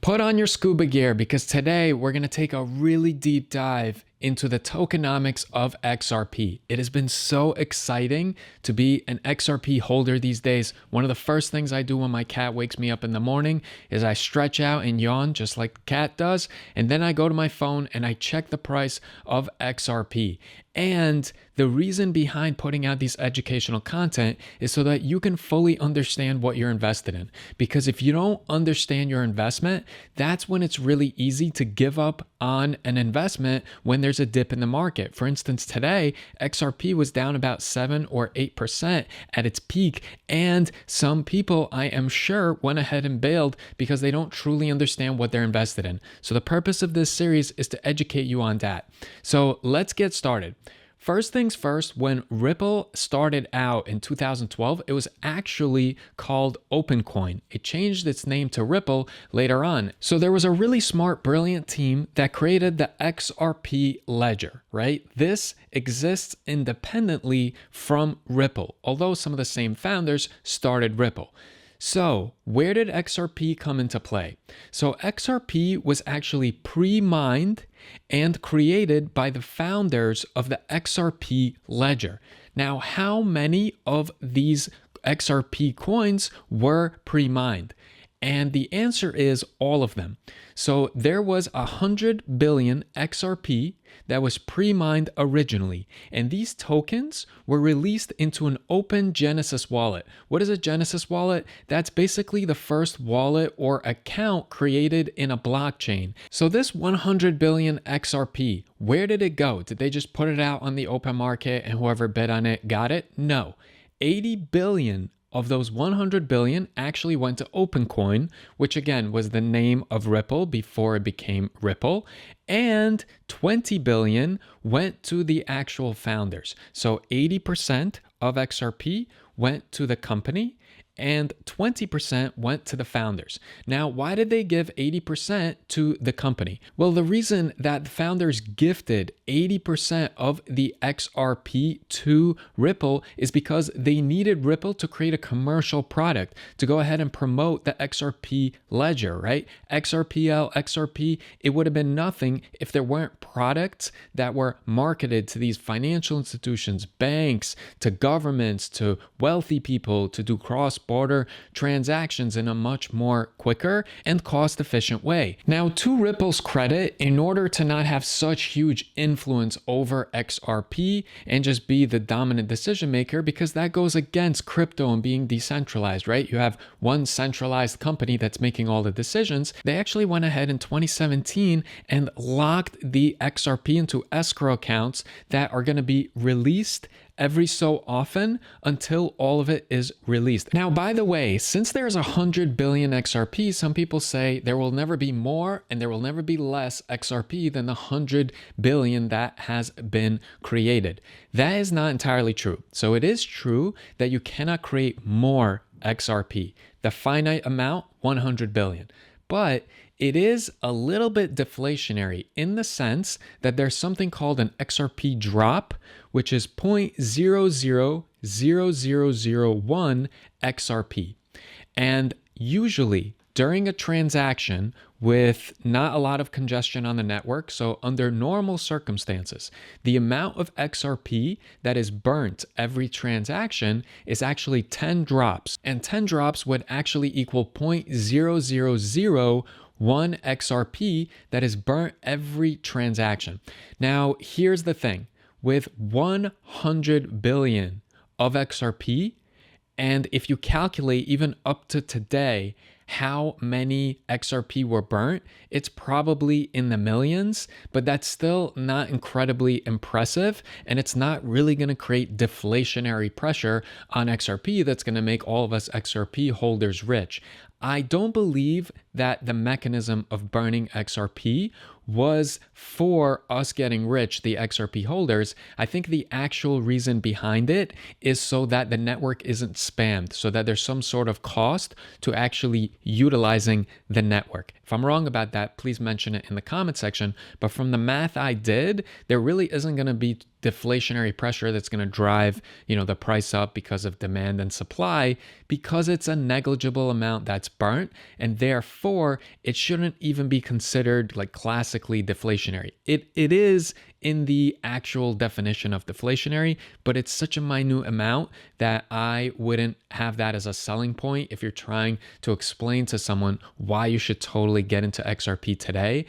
Put on your scuba gear because today we're going to take a really deep dive into the tokenomics of XRP. It has been so exciting to be an XRP holder these days. One of the first things I do when my cat wakes me up in the morning is I stretch out and yawn just like the cat does, and then I go to my phone and I check the price of XRP. And the reason behind putting out these educational content is so that you can fully understand what you're invested in. Because if you don't understand your investment, that's when it's really easy to give up on an investment when there's a dip in the market. For instance, today, XRP was down about 7 or 8% at its peak. And some people, I am sure, went ahead and bailed because they don't truly understand what they're invested in. So the purpose of this series is to educate you on that. So let's get started. First things first, when Ripple started out in 2012, it was actually called OpenCoin. It changed its name to Ripple later on. So there was a really smart, brilliant team that created the XRP ledger, right? This exists independently from Ripple, although some of the same founders started Ripple. So where did XRP come into play? So XRP was actually pre-mined and created by the founders of the XRP ledger. Now, how many of these XRP coins were pre-mined? And the answer is all of them. So there was 100 billion XRP that was pre-mined originally. And these tokens were released into an open Genesis wallet. What is a Genesis wallet? That's basically the first wallet or account created in a blockchain. So this 100 billion XRP, where did it go? Did they just put it out on the open market and whoever bid on it got it? No. 80 billion of those 100 billion actually went to OpenCoin, which again was the name of Ripple before it became Ripple, and 20 billion went to the actual founders. So 80% of XRP went to the company and 20% went to the founders. Now, why did they give 80% to the company? Well, the reason that the founders gifted 80% of the XRP to Ripple is because they needed Ripple to create a commercial product to go ahead and promote the XRP ledger, right? XRPL, XRP, it would have been nothing if there weren't products that were marketed to these financial institutions, banks, to governments, to wealthy people to do cross-border transactions in a much more quicker and cost-efficient way. Now, to Ripple's credit, in order to not have such huge influence over XRP and just be the dominant decision maker, because that goes against crypto and being decentralized, right? You have one centralized company that's making all the decisions. They actually went ahead in 2017 and locked the XRP into escrow accounts that are going to be released every so often until all of it is released. Now, by the way, since there's 100 billion XRP, some people say there will never be more and there will never be less XRP than the 100 billion that has been created. That is not entirely true. So it is true that you cannot create more XRP. The finite amount, 100 billion. But it is a little bit deflationary in the sense that there's something called an XRP drop, which is 0.000001 XRP. And usually during a transaction with not a lot of congestion on the network, so under normal circumstances, the amount of XRP that is burnt every transaction is actually 10 drops. And 10 drops would actually equal 0.0001 XRP that is burnt every transaction. Now, here's the thing. With 100 billion of XRP, and if you calculate even up to today how many XRP were burnt, it's probably in the millions, but that's still not incredibly impressive, and it's not really going to create deflationary pressure on XRP that's going to make all of us XRP holders rich. I don't believe that the mechanism of burning XRP was for us getting rich, the XRP holders. I think the actual reason behind it is so that the network isn't spammed, so that there's some sort of cost to actually utilizing the network. If I'm wrong about that, please mention it in the comment section. But from the math I did, there really isn't going to be deflationary pressure that's going to drive, the price up because of demand and supply, because it's a negligible amount that's burnt, and therefore it shouldn't even be considered like classically deflationary. It is in the actual definition of deflationary, but it's such a minute amount that I wouldn't have that as a selling point if you're trying to explain to someone why you should totally get into XRP today.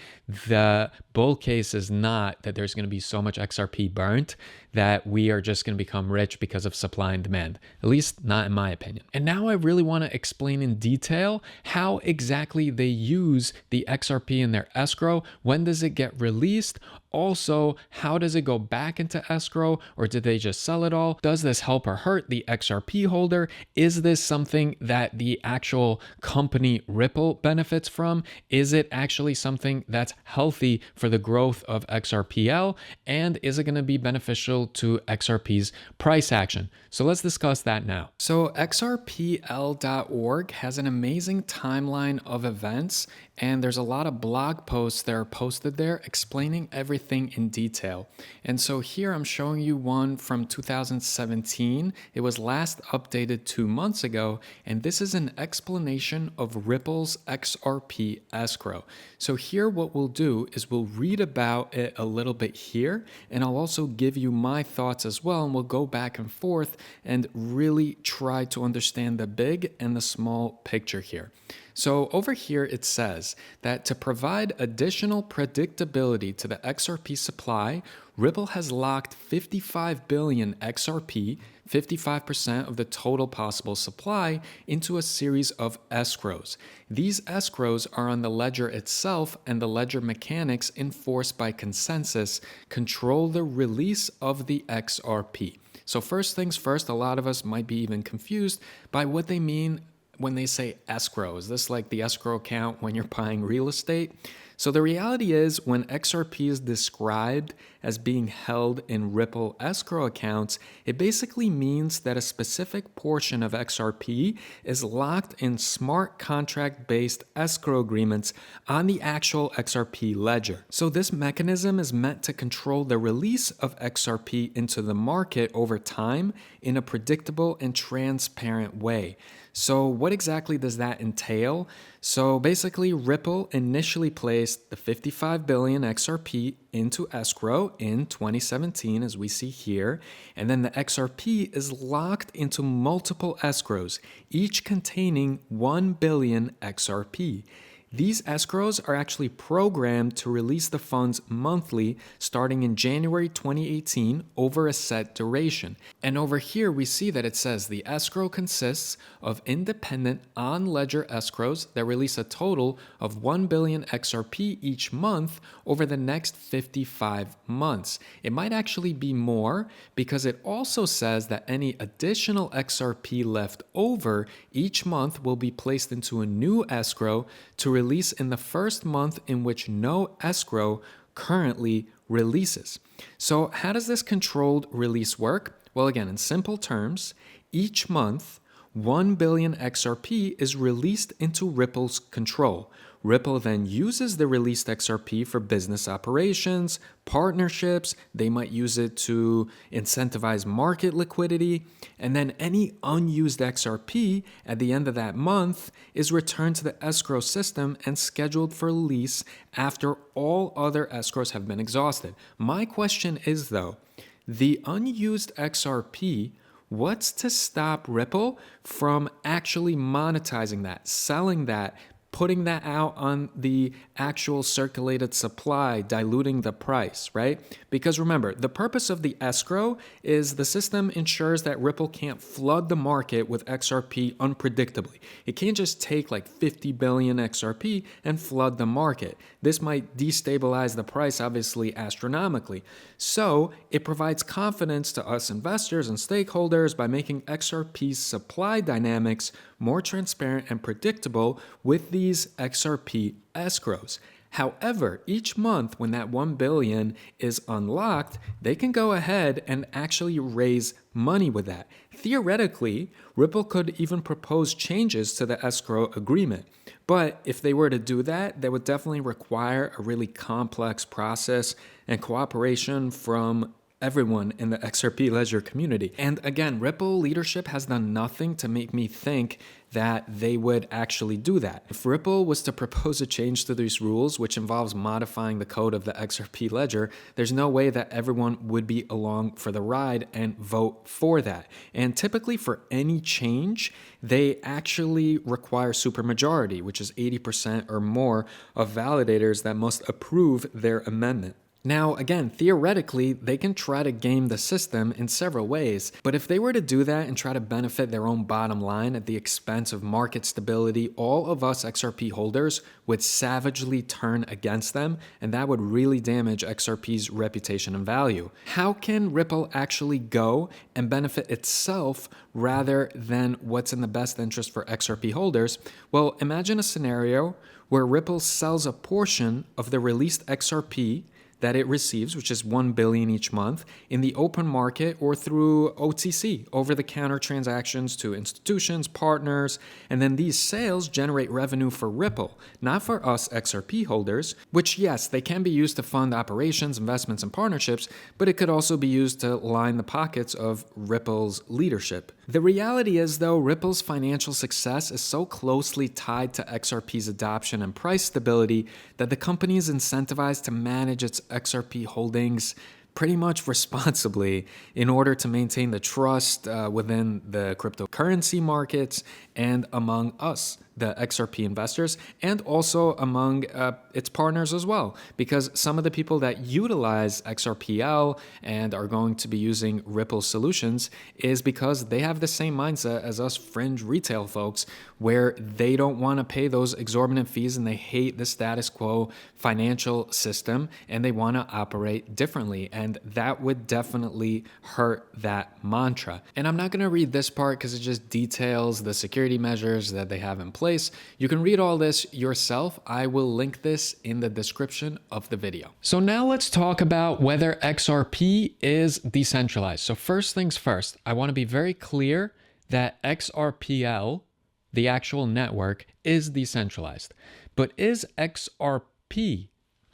The bull case is not that there's going to be so much XRP burnt that we are just going to become rich because of supply and demand, at least not in my opinion. And now I really want to explain in detail how exactly they use the XRP in their escrow. When does it get released? Also, how does it go back into escrow, or did they just sell it all? Does this help or hurt the XRP holder? Is this something that the actual company Ripple benefits from? Is it actually something that's healthy for the growth of XRPL? And is it going to be beneficial to XRP's price action? So let's discuss that now. So XRPL.org has an amazing timeline of events, and there's a lot of blog posts that are posted there explaining everything in detail. And so here I'm showing you one from 2017. It was last updated 2 months ago, and this is an explanation of Ripple's XRP escrow. So here what we'll do is we'll read about it a little bit here, and I'll also give you my thoughts as well, and we'll go back and forth and really try to understand the big and the small picture here. So over here it says that to provide additional predictability to the XRP supply, Ripple has locked 55 billion XRP, 55% of the total possible supply, into a series of escrows. These escrows are on the ledger itself, and the ledger mechanics enforced by consensus control the release of the XRP. So first things first, a lot of us might be even confused by what they mean when they say escrow. Is this like the escrow account when you're buying real estate? So the reality is, when XRP is described as being held in Ripple escrow accounts, it basically means that a specific portion of XRP is locked in smart contract-based escrow agreements on the actual XRP ledger. So this mechanism is meant to control the release of XRP into the market over time in a predictable and transparent way. So what exactly does that entail? So basically, Ripple initially placed the 55 billion XRP into escrow in 2017, as we see here, and then the XRP is locked into multiple escrows, each containing 1 billion XRP. These escrows are actually programmed to release the funds monthly starting in January 2018 over a set duration. And over here we see that it says the escrow consists of independent on-ledger escrows that release a total of 1 billion XRP each month over the next 55 months. It might actually be more, because it also says that any additional XRP left over each month will be placed into a new escrow to release in the first month in which no escrow currently releases. So how does this controlled release work? Well, again, in simple terms, each month 1 billion XRP is released into Ripple's control. Ripple then uses the released XRP for business operations, partnerships. They might use it to incentivize market liquidity. And then any unused XRP at the end of that month is returned to the escrow system and scheduled for release after all other escrows have been exhausted. My question is, though, the unused XRP, what's to stop Ripple from actually monetizing that, selling that, putting that out on the actual circulated supply, diluting the price, right? Because remember, the purpose of the escrow is the system ensures that Ripple can't flood the market with XRP unpredictably. It can't just take like 50 billion XRP and flood the market. This might destabilize the price, obviously, astronomically. So it provides confidence to us investors and stakeholders by making XRP's supply dynamics more transparent and predictable with these XRP escrows. However, each month when that 1 billion is unlocked, they can go ahead and actually raise money with that. Theoretically, Ripple could even propose changes to the escrow agreement. But if they were to do that, that would definitely require a really complex process and cooperation from everyone in the XRP Ledger community. And again, Ripple leadership has done nothing to make me think that they would actually do that. If Ripple was to propose a change to these rules, which involves modifying the code of the XRP Ledger, there's no way that everyone would be along for the ride and vote for that. And typically for any change, they actually require supermajority, which is 80% or more of validators that must approve their amendment. Now, again, theoretically, they can try to game the system in several ways, but if they were to do that and try to benefit their own bottom line at the expense of market stability, all of us XRP holders would savagely turn against them, and that would really damage XRP's reputation and value. How can Ripple actually go and benefit itself rather than what's in the best interest for XRP holders? Well, imagine a scenario where Ripple sells a portion of the released XRP that it receives, which is 1 billion each month, in the open market or through OTC, over-the-counter transactions to institutions, partners, and then these sales generate revenue for Ripple, not for us XRP holders, which yes, they can be used to fund operations, investments, and partnerships, but it could also be used to line the pockets of Ripple's leadership. The reality is, though, Ripple's financial success is so closely tied to XRP's adoption and price stability that the company is incentivized to manage its XRP holdings pretty much responsibly in order to maintain the trust within the cryptocurrency markets and among us, the XRP investors, and also among its partners as well. Because some of the people that utilize XRPL and are going to be using Ripple solutions is because they have the same mindset as us fringe retail folks, where they don't want to pay those exorbitant fees and they hate the status quo financial system and they want to operate differently. And that would definitely hurt that mantra. And I'm not going to read this part because it just details the security measures that they have in place. You can read all this yourself. I will link this in the description of the video. So now let's talk about whether XRP is decentralized. So first things first, I want to be very clear that XRPL, the actual network, is decentralized. But is XRP,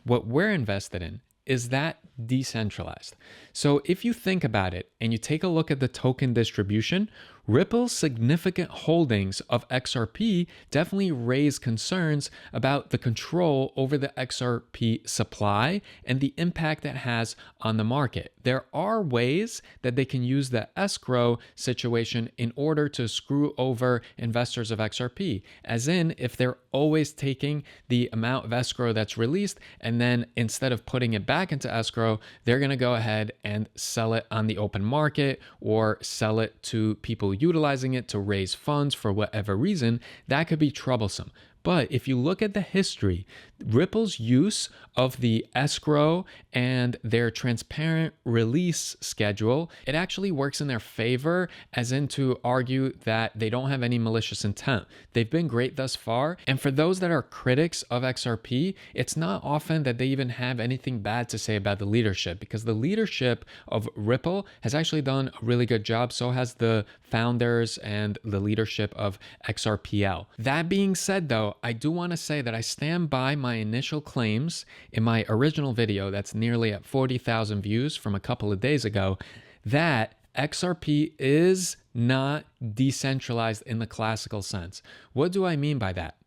what we're invested in, is that decentralized? So if you think about it and you take a look at the token distribution, Ripple's significant holdings of XRP definitely raise concerns about the control over the XRP supply and the impact it has on the market. There are ways that they can use the escrow situation in order to screw over investors of XRP, as in if they're always taking the amount of escrow that's released and then instead of putting it back into escrow, they're going to go ahead and sell it on the open market or sell it to people utilizing it to raise funds for whatever reason. That could be troublesome. But if you look at the history, Ripple's use of the escrow and their transparent release schedule, it actually works in their favor, as in to argue that they don't have any malicious intent. They've been great thus far. And for those that are critics of XRP, it's not often that they even have anything bad to say about the leadership, because the leadership of Ripple has actually done a really good job. So has the founders and the leadership of XRPL. That being said, though, I do want to say that I stand by my initial claims in my original video that's nearly at 40,000 views from a couple of days ago, that XRP is not decentralized in the classical sense. What do I mean by that?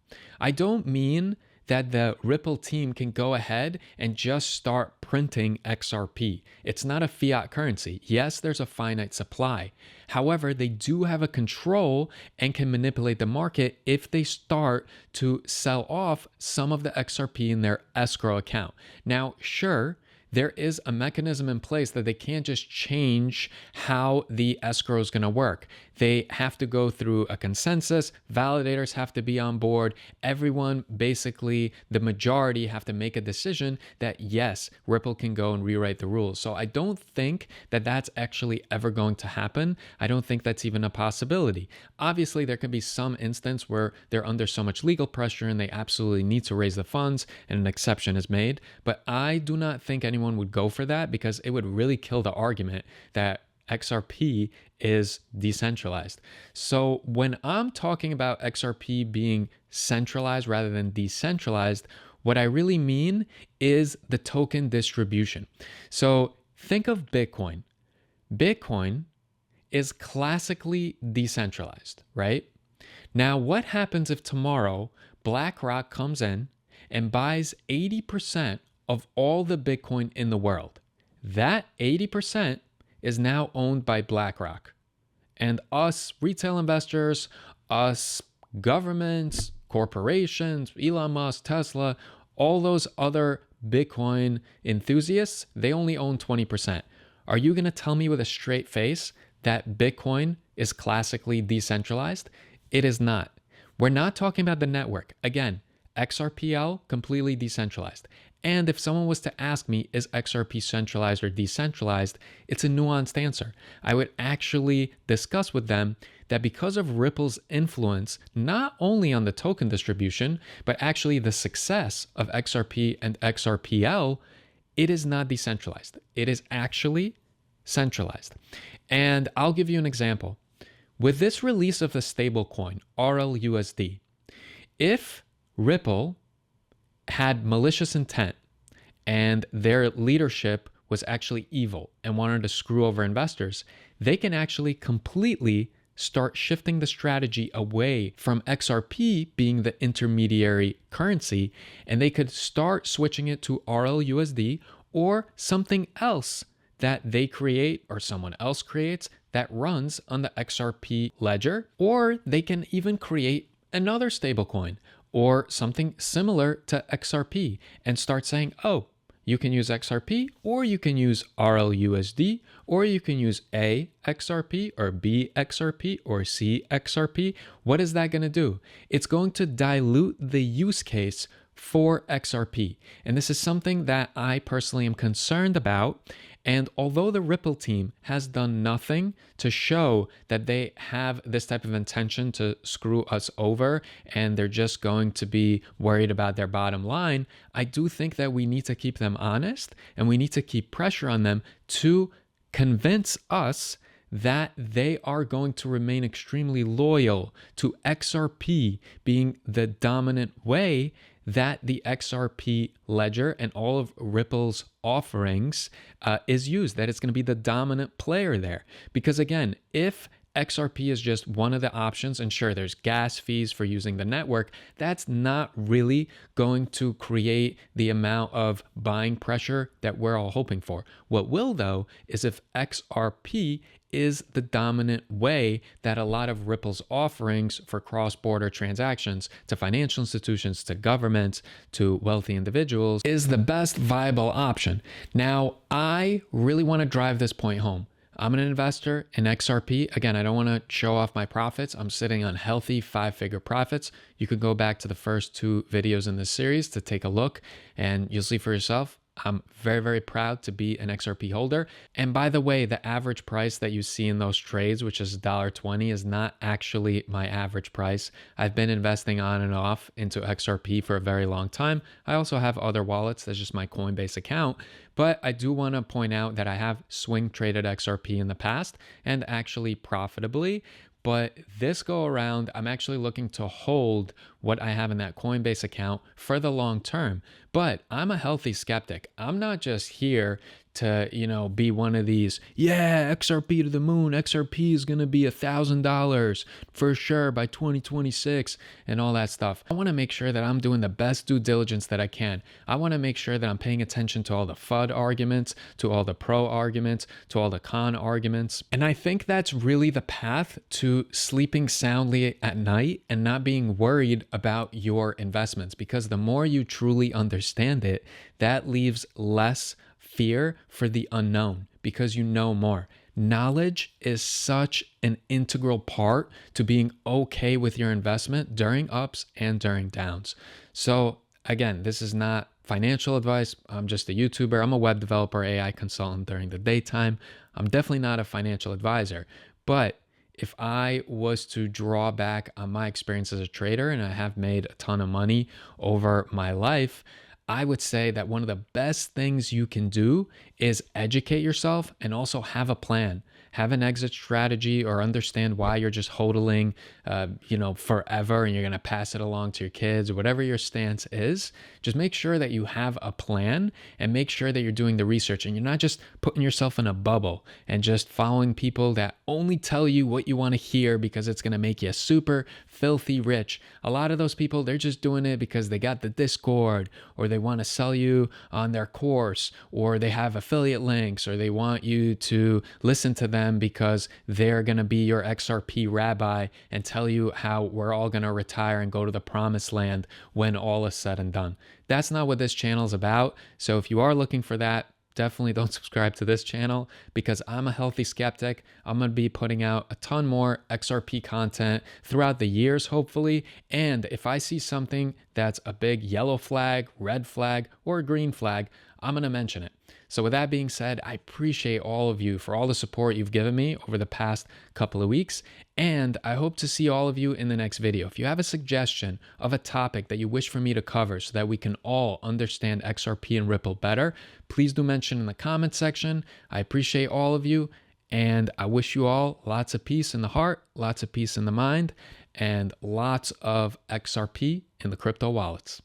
I don't mean that the Ripple team can go ahead and just start printing XRP. It's not a fiat currency. Yes, there's a finite supply. However, they do have a control and can manipulate the market if they start to sell off some of the XRP in their escrow account. Now, sure, there is a mechanism in place that they can't just change how the escrow is going to work. They have to go through a consensus. Validators have to be on board. Everyone, basically, the majority have to make a decision that yes, Ripple can go and rewrite the rules. So I don't think that that's actually ever going to happen. I don't think that's even a possibility. Obviously, there can be some instance where they're under so much legal pressure and they absolutely need to raise the funds and an exception is made. But I do not think anyone would go for that, because it would really kill the argument that XRP is decentralized. So when I'm talking about XRP being centralized rather than decentralized, what I really mean is the token distribution. So Think of Bitcoin. Bitcoin is classically decentralized, right? Now, what happens if tomorrow BlackRock comes in and buys 80% of all the Bitcoin in the world? That 80% is now owned by BlackRock. And us retail investors, us governments, corporations, Elon Musk, Tesla, all those other Bitcoin enthusiasts, they only own 20%. Are you going to tell me with a straight face that Bitcoin is classically decentralized? It is not. We're not talking about the network. Again, XRPL, completely decentralized. And if someone was to ask me, is XRP centralized or decentralized? It's a nuanced answer. I would actually discuss with them that because of Ripple's influence, not only on the token distribution, but actually the success of XRP and XRPL, it is not decentralized. It is actually centralized. And I'll give you an example. With this release of the stablecoin, RLUSD, if Ripple had malicious intent and their leadership was actually evil and wanted to screw over investors, they can actually completely start shifting the strategy away from XRP being the intermediary currency, and they could start switching it to RLUSD or something else that they create or someone else creates that runs on the XRP ledger, or they can even create another stablecoin or something similar to XRP and start saying, oh, you can use XRP, or you can use RLUSD, or you can use A XRP or B XRP or C XRP. What is that going to do? It's going to dilute the use case for XRP. And this is something that I personally am concerned about. And although the Ripple team has done nothing to show that they have this type of intention to screw us over and they're just going to be worried about their bottom line, I do think that we need to keep them honest and we need to keep pressure on them to convince us that they are going to remain extremely loyal to XRP being the dominant way that the XRP ledger and all of Ripple's offerings is used, that it's going to be the dominant player there. Because again, if XRP is just one of the options, and sure, there's gas fees for using the network, that's not really going to create the amount of buying pressure that we're all hoping for. What will, though, is if XRP is the dominant way that a lot of Ripple's offerings for cross-border transactions to financial institutions, to governments, to wealthy individuals is the best viable option. Now, I really want to drive this point home. I'm an investor in XRP. Again, I don't want to show off my profits. I'm sitting on healthy 5-figure profits. You could go back to the first 2 videos in this series to take a look and you'll see for yourself. I'm very, very proud to be an XRP holder. And by the way, the average price that you see in those trades, which is $1.20, is not actually my average price. I've been investing on and off into XRP for a very long time. I also have other wallets. That's just my Coinbase account. But I do want to point out that I have swing traded XRP in the past and actually profitably. But this go around, I'm actually looking to hold what I have in that Coinbase account for the long term. But I'm a healthy skeptic. I'm not just here to, be one of these, yeah, XRP to the moon, XRP is going to be $1,000 for sure by 2026 and all that stuff. I want to make sure that I'm doing the best due diligence that I can. I want to make sure that I'm paying attention to all the FUD arguments, to all the pro arguments, to all the con arguments. And I think that's really the path to sleeping soundly at night and not being worried about your investments, because the more you truly understand it, that leaves less fear for the unknown because you know more. Knowledge is such an integral part to being okay with your investment during ups and during downs. So again, this is not financial advice. I'm just a YouTuber. I'm a web developer, AI consultant during the daytime. I'm definitely not a financial advisor. But if I was to draw back on my experience as a trader, and I have made a ton of money over my life, I would say that one of the best things you can do is educate yourself and also have a plan. Have an exit strategy or understand why you're just hodling, forever and you're going to pass it along to your kids or whatever your stance is. Just make sure that you have a plan and make sure that you're doing the research and you're not just putting yourself in a bubble and just following people that only tell you what you want to hear because it's going to make you super filthy rich. A lot of those people, they're just doing it because they got the Discord or they want to sell you on their course or they have affiliate links or they want you to listen to them because they're going to be your XRP rabbi and tell you how we're all going to retire and go to the promised land when all is said and done. That's not what this channel is about. So if you are looking for that, definitely don't subscribe to this channel because I'm a healthy skeptic. I'm going to be putting out a ton more XRP content throughout the years, hopefully. And if I see something that's a big yellow flag, red flag, or green flag, I'm going to mention it. So with that being said, I appreciate all of you for all the support you've given me over the past couple of weeks. And I hope to see all of you in the next video. If you have a suggestion of a topic that you wish for me to cover so that we can all understand XRP and Ripple better, please do mention in the comment section. I appreciate all of you. And I wish you all lots of peace in the heart, lots of peace in the mind, and lots of XRP in the crypto wallets.